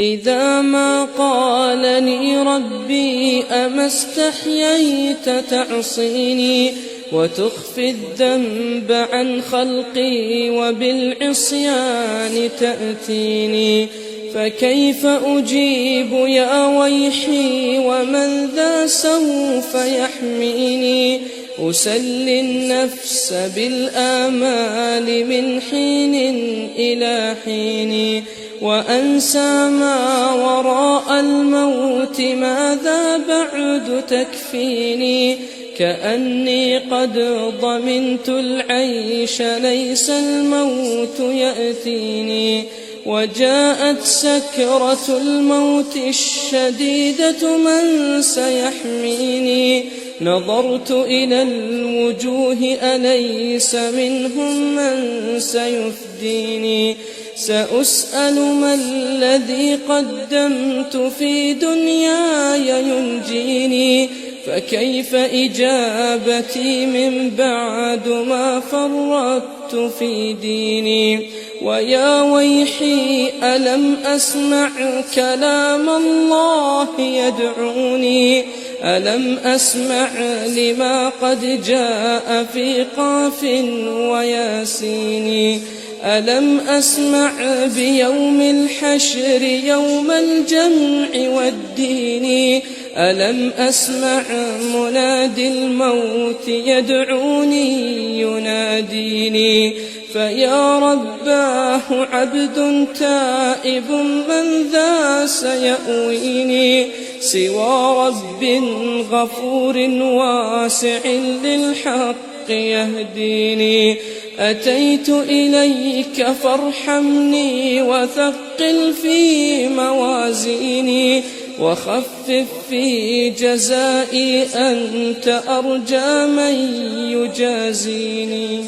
إذا ما قالني ربي أما استحييت تعصيني وتخفي الذنب عن خلقي وبالعصيان تأتيني، فكيف أجيب يا ويحي ومن ذا سوف يحميني؟ أسلي النفس بالآمال من حين إلى حين، وأنسى ما وراء الموت ماذا بعد تكفيني؟ كأني قد ضمنت العيش ليس الموت يأتيني، وجاءت سكرة الموت الشديدة من سيحميني؟ نظرت إلى الوجوه أليس منهم من سيفديني؟ سأسأل ما الذي قدمت في دنياي ينجيني، فكيف إجابتي من بعد ما فرطت في ديني؟ ويا ويحي ألم أسمع كلام الله يدعوني؟ ألم أسمع لما قد جاء في قاف وياسين؟ ألم أسمع بيوم الحشر يوم الجمع والدين؟ ألم أسمع منادي الموت يدعوني يناديني؟ فيا رباه عبد تائب من ذا سيأويني؟ سوى رب غفور واسع للحق يهديني. أتيت إليك فارحمني وثقل في موازيني، وخفف في جزائي أنت أرجى من يجازيني.